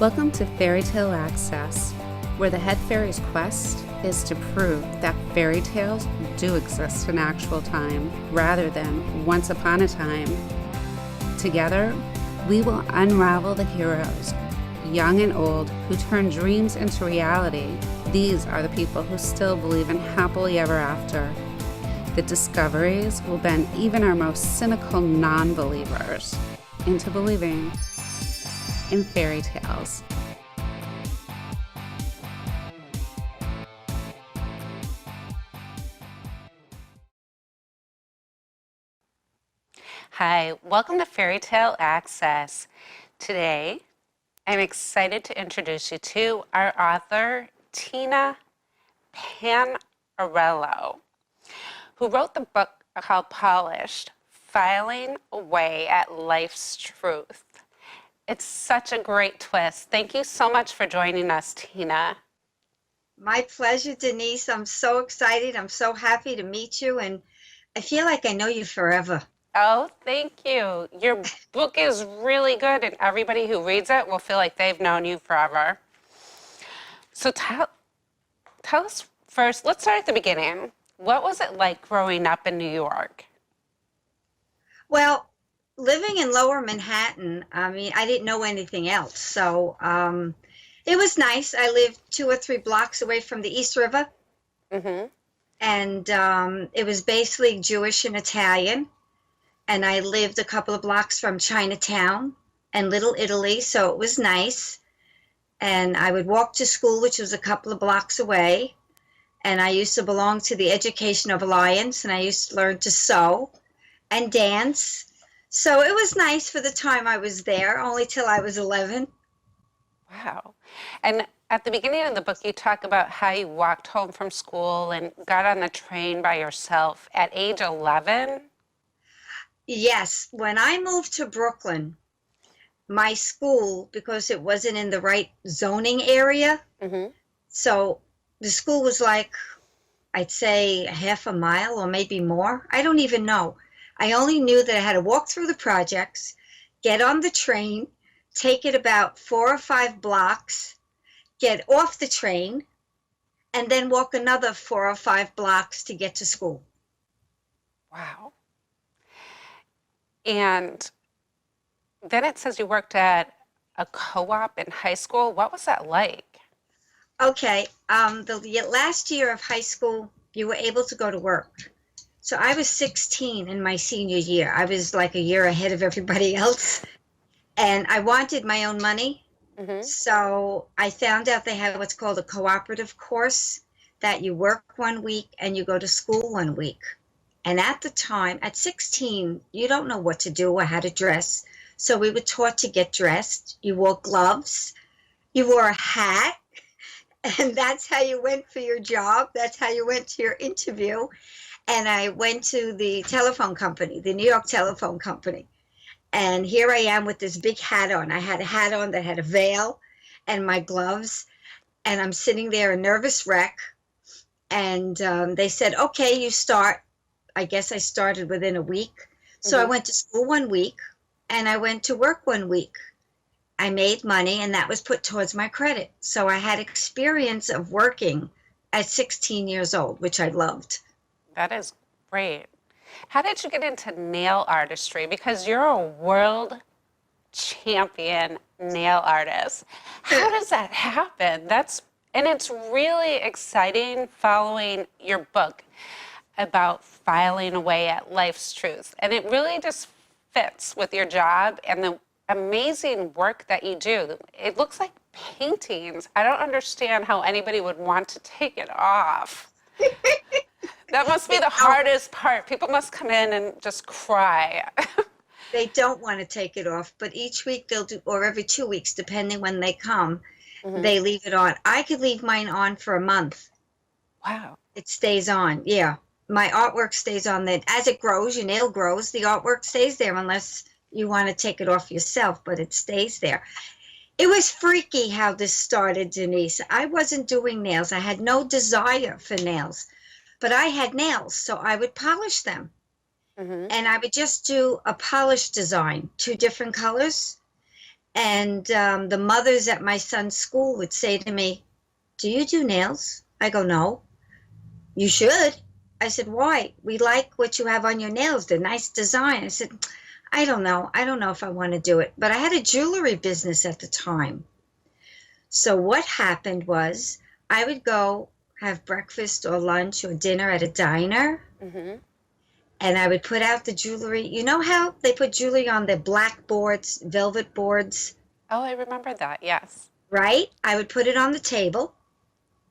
Welcome to Fairy Tale Access, where the head fairy's quest is to prove that fairy tales do exist in actual time rather than once upon a time. Together, we will unravel the heroes, young and old, who turn dreams into reality. These are the people who still believe in happily ever after. The discoveries will bend even our most cynical non-believers into believing in fairy tales. Hi, welcome to Fairy Tale Access. Today, I'm excited to introduce you to our author, ℋead ℱairy, who wrote the book called Polished, Filing Away at Life's Truth. It's such a great twist. Thank you so much for joining us, Tina. My pleasure, Denise. I'm so excited. I'm so happy to meet you, and I feel like I know you forever. Oh, thank you. Your book is really good, and everybody who reads it will feel like they've known you forever. So tell us first, let's start at the beginning. What was it like growing up in New York? Well, living in Lower Manhattan, I didn't know anything else. So it was nice. I lived 2 or 3 blocks away from the East River. Mm-hmm. And it was basically Jewish and Italian. And I lived a couple of blocks from Chinatown and Little Italy, so it was nice. And I would walk to school, which was a couple of blocks away. And I used to belong to the Educational Alliance, and I used to learn to sew and dance. So it was nice for the time I was there, only till I was 11. Wow. And at the beginning of the book, you talk about how you walked home from school and got on the train by yourself at age 11. Yes, when I moved to Brooklyn, my school, because it wasn't in the right zoning area, Mm-hmm. so the school was like, I'd say a half a mile or maybe more. I don't even know. I only knew that I had to walk through the projects, get on the train, take it about 4 or 5 blocks, get off the train, and then walk another 4 or 5 blocks to get to school. Wow. And then it says you worked at a co-op in high school. What was that like? Okay, the last year of high school, you were able to go to work. So I was 16 in my senior year. I was like a year ahead of everybody else. And I wanted my own money. Mm-hmm. So I found out they have what's called a cooperative course, that you work 1 week and you go to school 1 week. And at the time, at 16, you don't know what to do or how to dress. So we were taught to get dressed. You wore gloves, you wore a hat, and that's how you went for your job. That's how you went to your interview. And I went to the telephone company, the New York Telephone Company. And here I am with this big hat on. I had a hat on that had a veil and my gloves. And I'm sitting there, a nervous wreck. And they said, okay, you start. I guess I started within a week. So I went to school 1 week and I went to work 1 week. I made money, and that was put towards my credit. So I had experience of working at 16 years old, which I loved. That is great. How did you get into nail artistry? Because you're a world champion nail artist. How does that happen? And it's really exciting following your book about filing away at life's truth. And it really just fits with your job and the amazing work that you do. It looks like paintings. I don't understand how anybody would want to take it off. That must be the hardest part. People must come in and just cry. They don't want to take it off, but each week they'll do, or every 2 weeks, depending when they come, they leave it on. I could leave mine on for a month. Wow. It stays on, yeah. My artwork stays on. That as it grows, your nail grows, the artwork stays there unless you want to take it off yourself, but it stays there. It was freaky how this started, Denise. I wasn't doing nails. I had no desire for nails, but I had nails, so I would polish them. And I would just do a polished design, 2 different colors, And the mothers at my son's school would say to me, "Do you do nails?" I go, "No." "You should." I said, "Why?" "We like what you have on your nails, the nice design." I said, "I don't know. I don't know if I want to do it." But I had a jewelry business at the time. So what happened was I would go have breakfast or lunch or dinner at a diner, Hmm. and I would put out the jewelry. You know how they put jewelry on the black boards, velvet boards, Oh, I remember that. Yes. right? I would put it on the table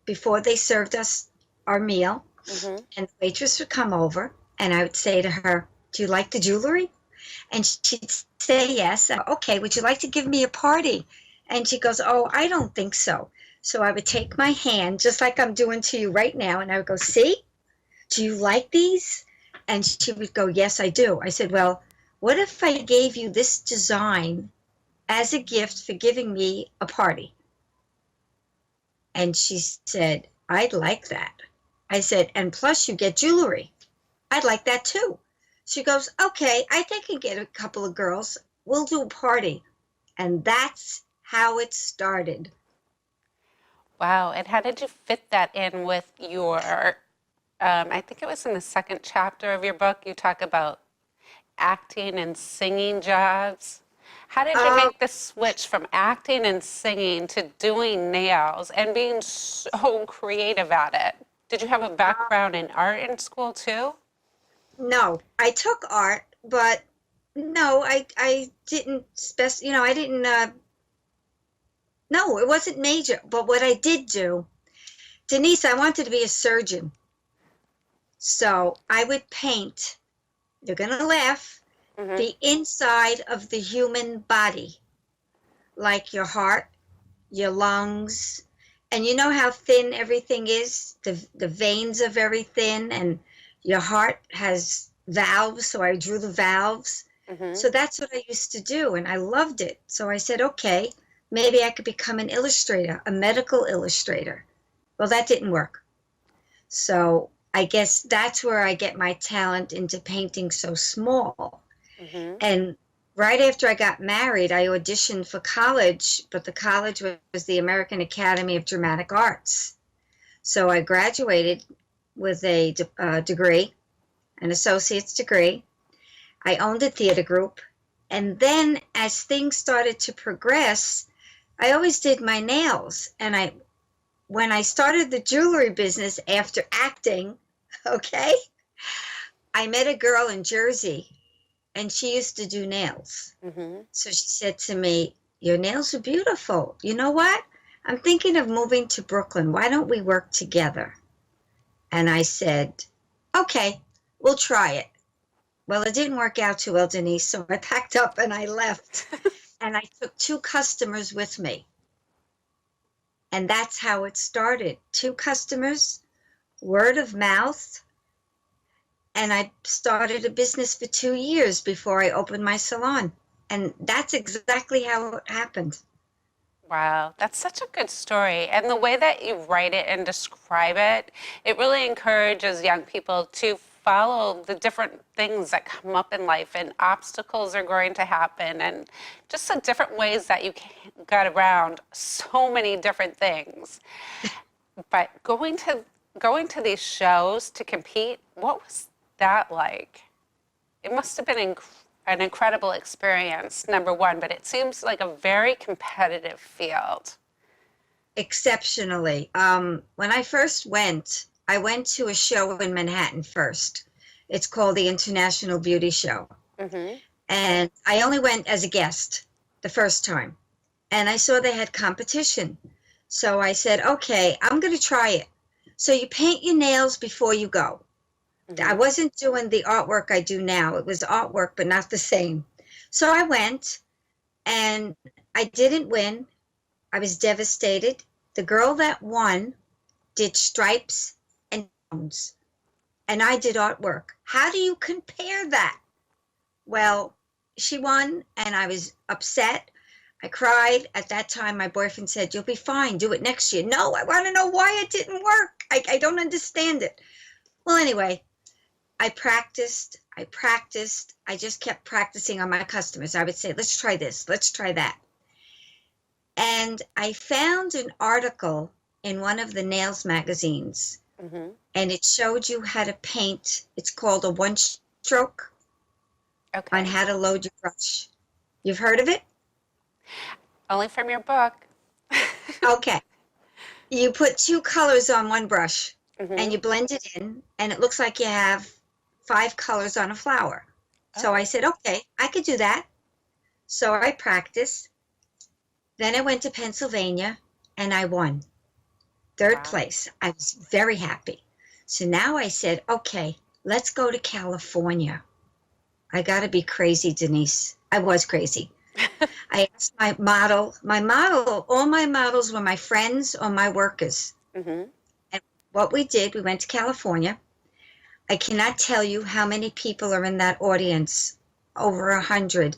before they served us our meal, Hmm. and the waitress would come over, and I would say to her, "Do you like the jewelry?" And she'd say yes. "Okay, would you like to give me a party?" And she goes, "Oh, I don't think so." So I would take my hand, just like I'm doing to you right now, and I would go, "See, do you like these?" And she would go, "Yes, I do." I said, "Well, what if I gave you this design as a gift for giving me a party?" And she said, "I'd like that." I said, "And plus you get jewelry. I'd like that too." She goes, "Okay, I think I can get a couple of girls. We'll do a party." And that's how it started. Wow. And how did you fit that in with your, I think it was in the second chapter of your book, you talk about acting and singing jobs. How did you Um, make the switch from acting and singing to doing nails and being so creative at it? Did you have a background in art in school too? no, I took art, but no, I didn't I didn't no, it wasn't major. But what I did do, Denise, I wanted to be a surgeon. So I would paint, you're gonna laugh, Hmm. the inside of the human body, like your heart, your lungs, and you know how thin everything is? The veins are very thin, and your heart has valves, so I drew the valves. Hmm. So that's what I used to do, and I loved it. So I said, okay, maybe I could become an illustrator, a medical illustrator. Well, that didn't work. So I guess that's where I get my talent into painting so small. Hmm. And right after I got married, I auditioned for college, but the college was the American Academy of Dramatic Arts. So I graduated with a degree, an associate's degree. I owned a theater group. And then as things started to progress, I always did my nails. And when I started the jewelry business after acting, okay, I met a girl in Jersey and she used to do nails. Hmm. So she said to me, "Your nails are beautiful. You know what? I'm thinking of moving to Brooklyn. Why don't we work together?" And I said, "Okay, we'll try it." Well, it didn't work out too well, Denise. So I packed up and I left. And I took two customers with me. And that's how it started. Two customers, word of mouth. And I started a business for 2 years before I opened my salon. And that's exactly how it happened. Wow, that's such a good story. And the way that you write it and describe it, it really encourages young people to follow the different things that come up in life, and obstacles are going to happen, and just the different ways that you can get around so many different things. But going to these shows to compete, what was that like? It must have been an incredible experience, number one, but it seems like a very competitive field. Exceptionally. When I went to a show in Manhattan first. It's called the International Beauty Show. Hmm. And I only went as a guest the first time. And I saw they had competition. So I said, okay, I'm going to try it. So you paint your nails before you go. I Hmm. wasn't doing the artwork I do now. It was artwork, but not the same. So I went and I didn't win. I was devastated. The girl that won did stripes and tones, and I did artwork. How do you compare that? Well, she won, and I was upset. I cried. At that time, my boyfriend said, "You'll be fine. Do it next year." No, I want to know why it didn't work. I don't understand it. Well, anyway, I practiced. I practiced. I just kept practicing on my customers. I would say, "Let's try this. Let's try that." And I found an article in one of the nails magazines, Hmm. and it showed you how to paint. It's called a one stroke on Okay. how to load your brush. You've heard of it? Only from your book. Okay. You put two colors on one brush and Hmm. you blend it in, and it looks like you have five colors on a flower. So I Oh, said, okay, I could do that. So I practiced. Then I went to Pennsylvania and I won third wow. place. I was very happy. So now I said, okay, let's go to California. I got to be crazy, Denise. I was crazy. I asked all my models were my friends or my workers. Hmm. And what we did, we went to California. I cannot tell you how many people are in that audience, over 100.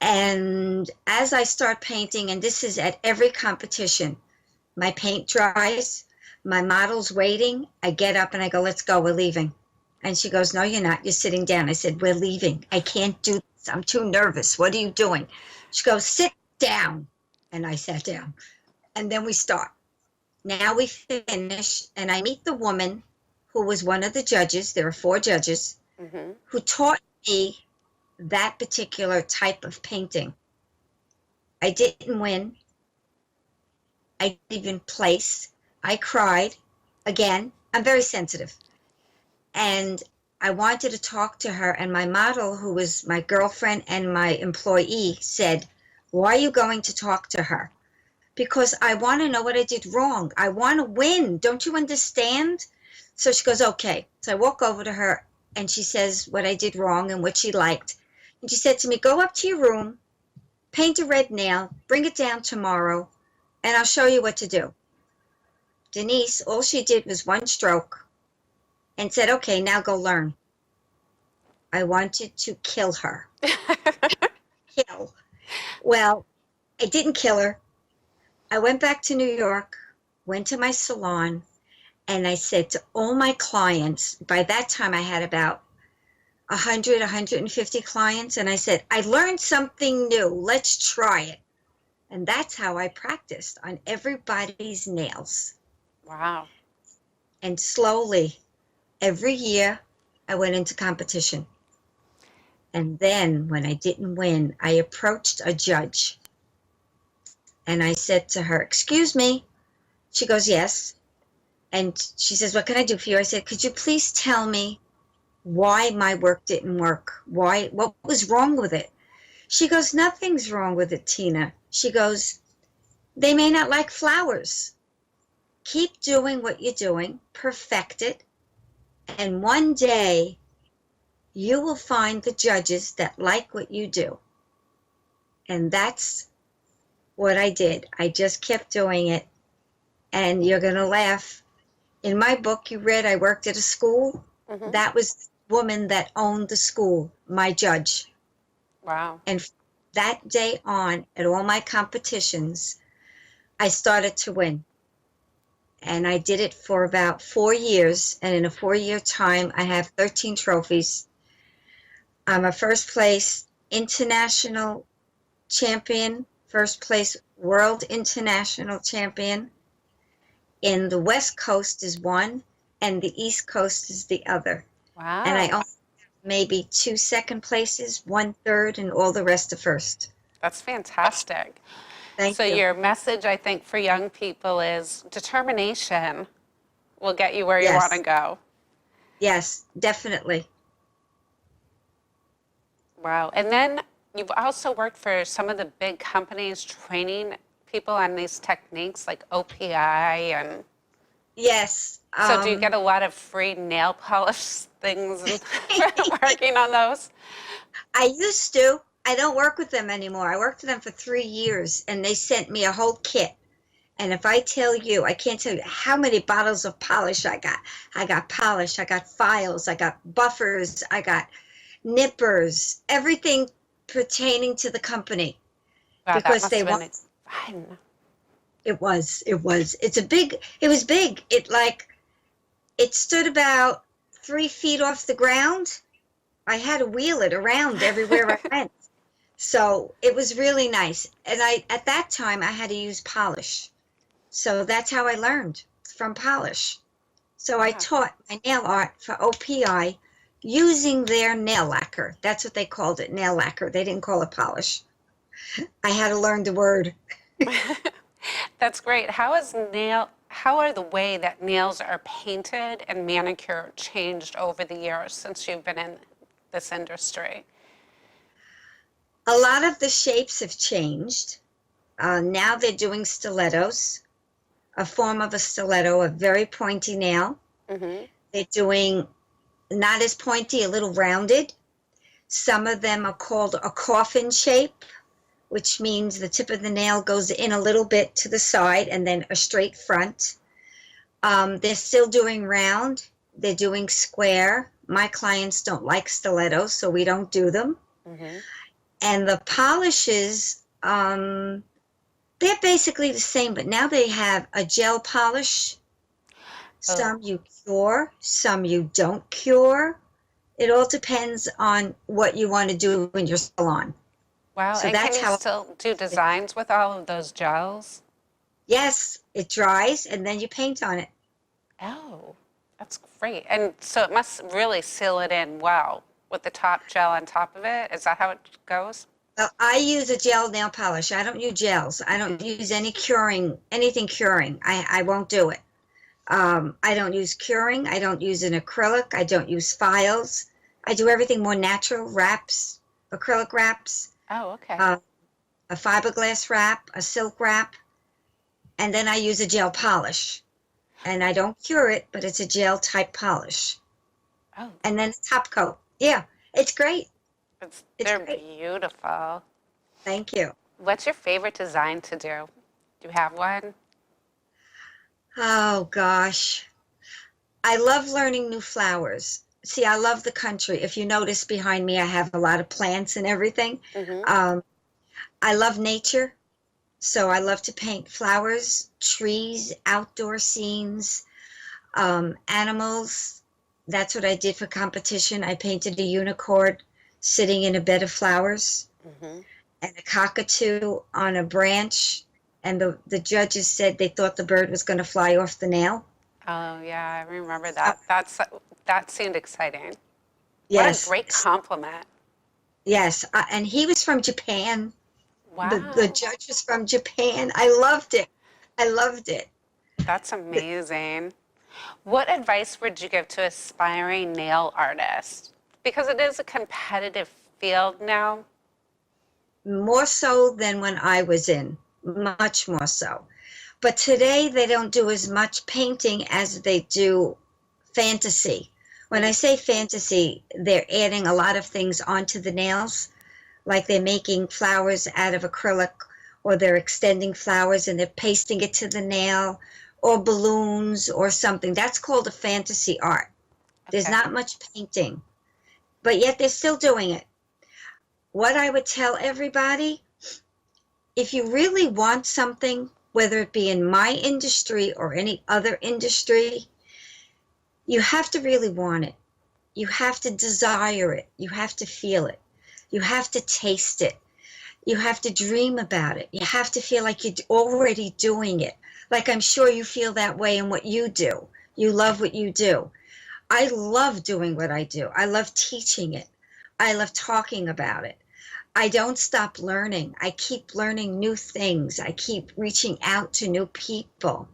And as I start painting, and this is at every competition, my paint dries, my model's waiting. I get up and I go, let's go, we're leaving. And she goes, no, you're not. You're sitting down. I said, we're leaving. I can't do this. I'm too nervous. What are you doing? She goes, sit down. And I sat down. And then we start. Now we finish, and I meet the woman who was one of the judges. There are four judges Hmm. who taught me that particular type of painting. I didn't win. I didn't even place. I cried. Again, I'm very sensitive. And I wanted to talk to her. And my model, who was my girlfriend and my employee, said, why are you going to talk to her? Because I want to know what I did wrong. I want to win. Don't you understand? So she goes, okay. So I walk over to her and she says what I did wrong and what she liked. And she said to me, go up to your room, paint a red nail, bring it down tomorrow, and I'll show you what to do. Denise, all she did was one stroke and said, okay, now go learn. I wanted to kill her. Kill. Well, I didn't kill her. I went back to New York, went to my salon, and I said to all my clients, by that time I had about 100, 150 clients, and I said, I learned something new. Let's try it. And that's how I practiced on everybody's nails. Wow. And slowly, every year, I went into competition. And then when I didn't win, I approached a judge and I said to her, excuse me. She goes, yes. And she says, what can I do for you? I said, could you please tell me why my work didn't work? What was wrong with it? She goes, nothing's wrong with it, Tina. She goes, they may not like flowers. Keep doing what you're doing, perfect it, and one day you will find the judges that like what you do. And that's what I did. I just kept doing it. And you're going to laugh. In my book, you read I worked at a school. Hmm. That was the woman that owned the school, my judge. Wow. And that day on, at all my competitions, I started to win. And I did it for about 4 years. And in a 4 year time, I have 13 trophies. I'm a first place international champion, first place world international champion. In the West Coast is one, and the East Coast is the other. And I Wow. only have maybe two second places, one third, and all the rest are first. That's fantastic. Thank So, you. your message, I think, for young people is determination will get you where you want to Yes, go. yes, definitely. Wow. And then you've also worked for some of the big companies training people on these techniques like OPI. And Yes. so, do you get a lot of free nail polish things and working on those? I used to. I don't work with them anymore. I worked with them for 3 years, and they sent me a whole kit. And if I tell you, I can't tell you how many bottles of polish I got. I got polish, I got files, I got buffers, I got nippers, everything pertaining to the company Wow, that because must they have want. been fun. It was big. It stood about 3 feet off the ground. I had to wheel it around everywhere I went So it was really nice. And at that time, I had to use polish. So that's how I learned, from polish. So I Wow. taught my nail art for OPI using their nail lacquer. That's what they called it, nail lacquer. They didn't call it polish. I had to learn the word. That's great. How are the way that nails are painted and manicured changed over the years since you've been in this industry? A lot of the shapes have changed. Now they're doing stilettos, a form of a stiletto, a very pointy nail. Mm-hmm. They're doing not as pointy, a little rounded. Some of them are called a coffin shape, which means the tip of the nail goes in a little bit to the side and then a straight front. They're still doing round. They're doing square. My clients don't like stilettos, so we don't do them. Mm-hmm. And the polishes, they're basically the same, but now they have a gel polish. Oh, Some you cure, some you don't cure. It all depends on what you want to do in your salon. wow. So And can that's you how, still do designs with all of those gels? yes, it dries and then you paint on it. Oh, that's great. And so it must really seal it in well with the top gel on top of it. Is that how it goes? Well, I use a gel nail polish. I don't use gels. I don't use any curing, anything curing. I won't do it. I don't use curing. I don't use an acrylic. I don't use files. I do everything more natural, wraps, acrylic wraps, Oh, okay. uh, a fiberglass wrap, a silk wrap, and then I use a gel polish. And I don't cure it, but it's a gel type polish. Oh, And then top coat. Yeah, it's great. It's they're great. beautiful. Thank you. What's your favorite design to do? Do you have one? Oh gosh. I love learning new flowers. See, I love the country. If you notice behind me, I have a lot of plants and everything. Mm-hmm. Um, I love nature. So I love to paint flowers, trees, outdoor scenes, animals. That's what I did for competition. I painted a unicorn sitting in a bed of flowers Mm-hmm. and a cockatoo on a branch. And the judges said they thought the bird was going to fly off the nail. Oh, yeah, I remember So, that. That seemed exciting. What a yes, great compliment. yes. And he was from Japan. The Wow, judge was from Japan. I loved it. I loved it. that's amazing. What advice would you give to aspiring nail artists? Because it is a competitive field now. More so than when I was in, much more so. But today they don't do as much painting as they do fantasy. When I say fantasy, they're adding a lot of things onto the nails, like they're making flowers out of acrylic, or they're extending flowers and they're pasting it to the nail, or balloons or something. That's called a fantasy art. There's Okay. not much painting, but yet they're still doing it. What I would tell everybody, if you really want something, whether it be in my industry or any other industry, you have to really want it. You have to desire it. You have to feel it. You have to taste it. You have to dream about it. You have to feel like you're already doing it. Like I'm sure you feel that way in what you do. You love what you do. I love doing what I do. I love teaching it. I love talking about it. I don't stop learning. I keep learning new things. I keep reaching out to new people.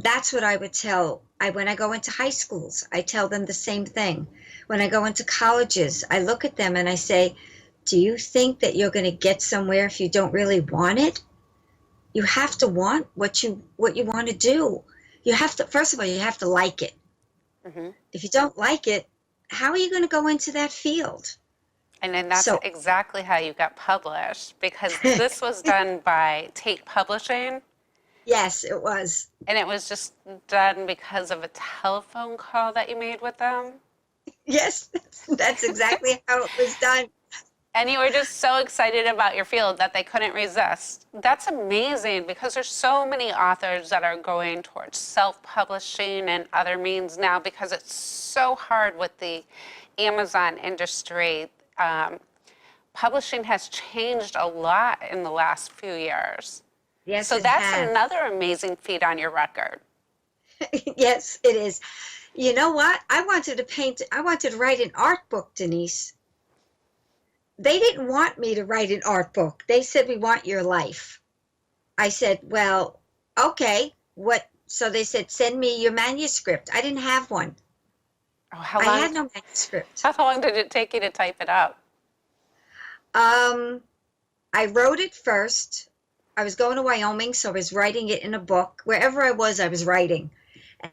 That's what I would tell. When I go into high schools, I tell them the same thing. When I go into colleges, I look at them and I say, "Do you think that you're going to get somewhere if you don't really want it? You have to want what you want to do. You have to, first of all, you have to like it. Hmm. If you don't like it, how are you going to go into that field?" And then that's So, exactly how you got published because this was done by Tate Publishing, yes, it was. and it was just done because of a telephone call that you made with them. Yes, that's exactly how it was done. And you were just so excited about your field that they couldn't resist. That's amazing because there's so many authors that are going towards self-publishing and other means now because it's so hard with the Amazon industry. publishing has changed a lot in the last few years. Yes, So it that's has. another amazing feat on your record. Yes, it is. You know what? I wanted to write an art book, Denise. They didn't want me to write an art book. They said, we want your life. I said, well, okay. What? So they said, send me your manuscript. I didn't have one. Oh, I had no manuscript. how long did it take you to type it up? Um, I wrote it first. I was going to Wyoming, so I was writing it in a book. Wherever I was writing.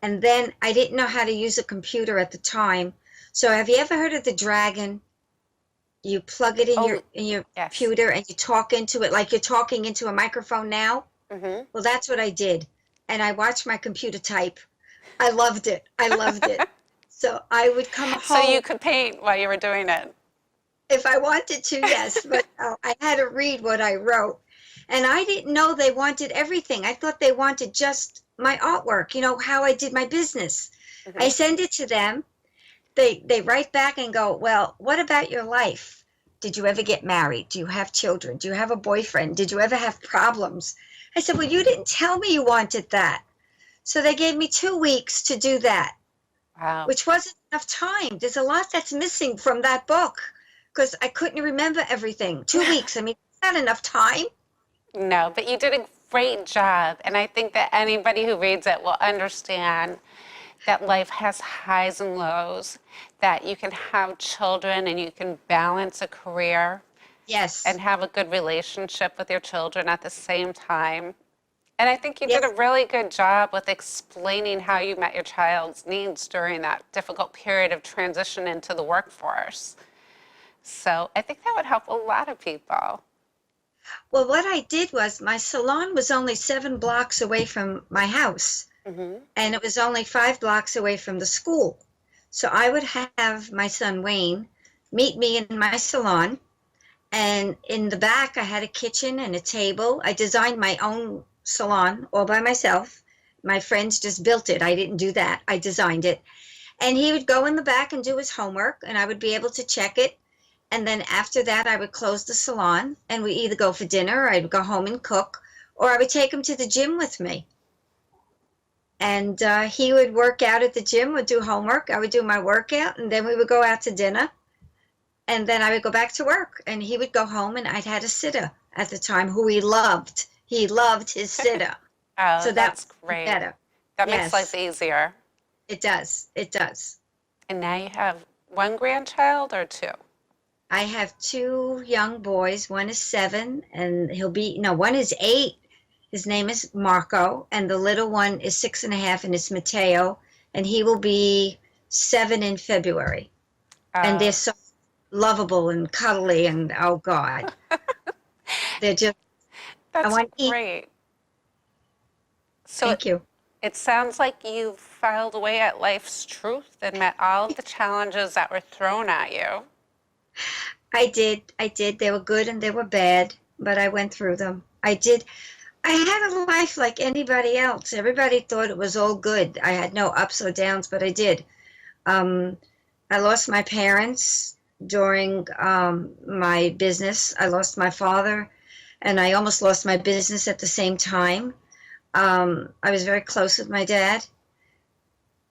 And then I didn't know how to use a computer at the time. So have you ever heard of the Dragon? You plug it Oh, in your yes. computer and you talk into it like you're talking into a microphone now. Hmm. Well, that's what I did. And I watched my computer type. I loved it. I loved it. So I would come So home you could paint while you were doing it. if I wanted to, yes, but I had to read what I wrote. And I didn't know they wanted everything. I thought they wanted just my artwork, how I did my business. I Hmm. send it to them. They write back and go, well, what about your life? Did you ever get married? Do you have children? Do you have a boyfriend? Did you ever have problems? I said, well, you didn't tell me you wanted that. So they gave me 2 weeks to do that, Wow. which wasn't enough time. There's a lot that's missing from that book because I couldn't remember everything. 2 weeks. I mean, that's not enough time. No, but you did a great job. And I think that anybody who reads it will understand that life has highs and lows, that you can have children and you can balance a career and Yes. have a good relationship with your children at the same time. And I think you did a Yes. really good job with explaining how you met your child's needs during that difficult period of transition into the workforce. So I think that would help a lot of people. Well, what I did was my salon was only 7 blocks away from my house, Hmm. and it was only 5 blocks away from the school. So I would have my son Wayne meet me in my salon. And in the back, I had a kitchen and a table. I designed my own salon all by myself. My friends just built it. I didn't do that. I designed it. And he would go in the back and do his homework, and I would be able to check it. And then after that, I would close the salon, and we either go for dinner, or I'd go home and cook, or I would take him to the gym with me. And he would work out at the gym, would do homework. I would do my workout, and then we would go out to dinner. And then I would go back to work, and he would go home, and I'd had a sitter at the time who he loved. He loved his sitter. Oh, So that that's was great. better. That makes life Yes, easier. it does. It does. And now you have one grandchild or two? I have 2 young boys. One is 7, and no, one is 8. His name is Marco, and the little one is 6.5, and it's Mateo, and he will be 7 in February. And they're Uh, so lovable and cuddly, and oh God, they're just, I that's want to eat. great. So Thank you. it sounds like you filed away at life's truth and met all of the challenges that were thrown at you. I did. I did. They were good and they were bad, but I went through them. I did. I had a life like anybody else. Everybody thought it was all good. I had no ups or downs, but I did. Um, I lost my parents during my business. I lost my father, and I almost lost my business at the same time. I was very close with my dad,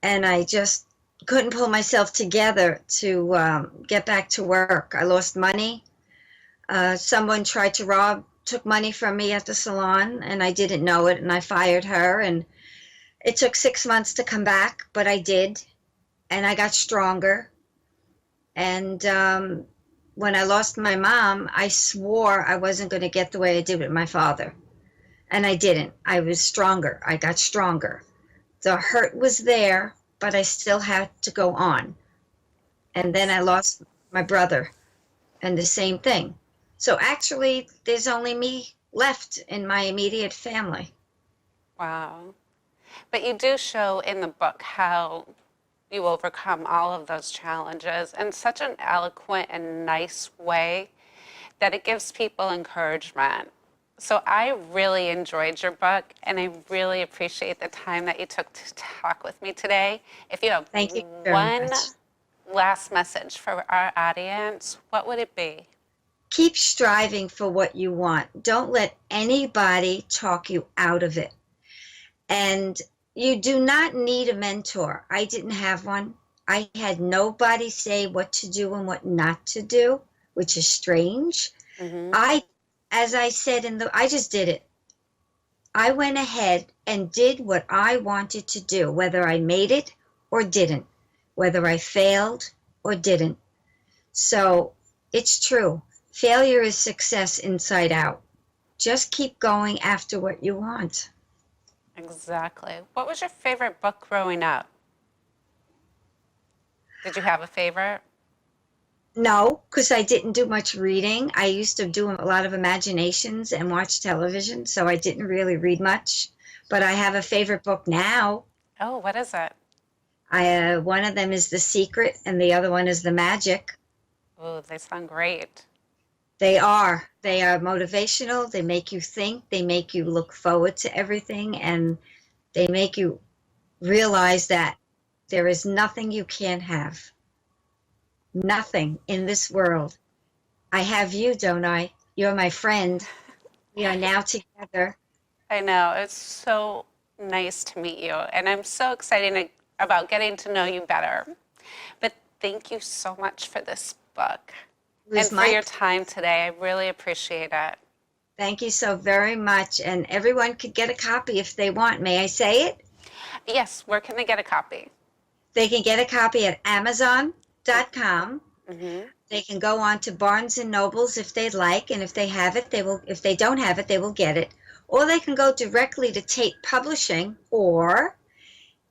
and I just couldn't pull myself together to get back to work. I lost money. Someone took money from me at the salon, and I didn't know it, and I fired her. And it took 6 months to come back, but I did, and I got stronger. And when I lost my mom, I swore I wasn't going to get the way I did with my father. And I didn't. I was stronger. I got stronger. The hurt was there, but I still had to go on. And then I lost my brother, and the same thing. So actually, there's only me left in my immediate family. Wow. But you do show in the book how you overcome all of those challenges in such an eloquent and nice way that it gives people encouragement. So I really enjoyed your book, and I really appreciate the time that you took to talk with me today. If you have Thank you very one much. last message for our audience, what would it be? keep striving for what you want. Don't let anybody talk you out of it. And you do not need a mentor. I didn't have one. I had nobody say what to do and what not to do, which is strange. Mm-hmm. As I said I just did it. I went ahead and did what I wanted to do, whether I made it or didn't, whether I failed or didn't. So it's true. Failure is success inside out. Just keep going after what you want. Exactly. What was your favorite book growing up? Did you have a favorite? No, because I didn't do much reading. I used to do a lot of imaginations and watch television, so I didn't really read much. But I have a favorite book now. Oh, what is it? One of them is The Secret, and the other one is The Magic. Oh, they sound great. They are. They are motivational. They make you think. They make you look forward to everything, and they make you realize that there is nothing you can't have. Nothing in this world. I have you, don't I? You're my friend. We are now together. I know. It's so nice to meet you, and I'm so excited about getting to know you better. But thank you so much for this book It and was for my your time today. I really appreciate it. Thank you so very much. And everyone could get a copy if they want. May I say it? Yes, where can they get a copy? They can get a copy at Amazon.com. Mm-hmm. They can go on to Barnes and Nobles if they'd like, and if they have it, they will. If they don't have it, they will get it. Or they can go directly to Tate Publishing, or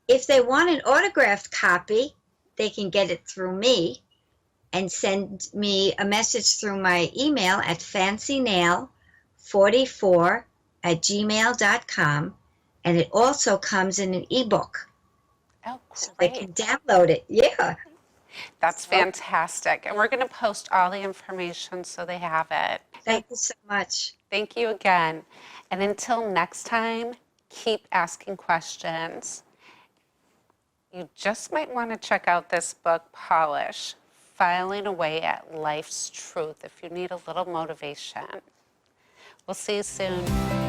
if they want an autographed copy, they can get it through me and send me a message through my email at fancynail44@gmail.com. And it also comes in an ebook, Oh, so they great. can download it. Yeah. That's So fantastic. And we're going to post all the information so they have it. And thank you so much. thank you again. And until next time, keep asking questions. You just might want to check out this book, Polish, Filing Away at Life's Truth, if you need a little motivation. We'll see you soon.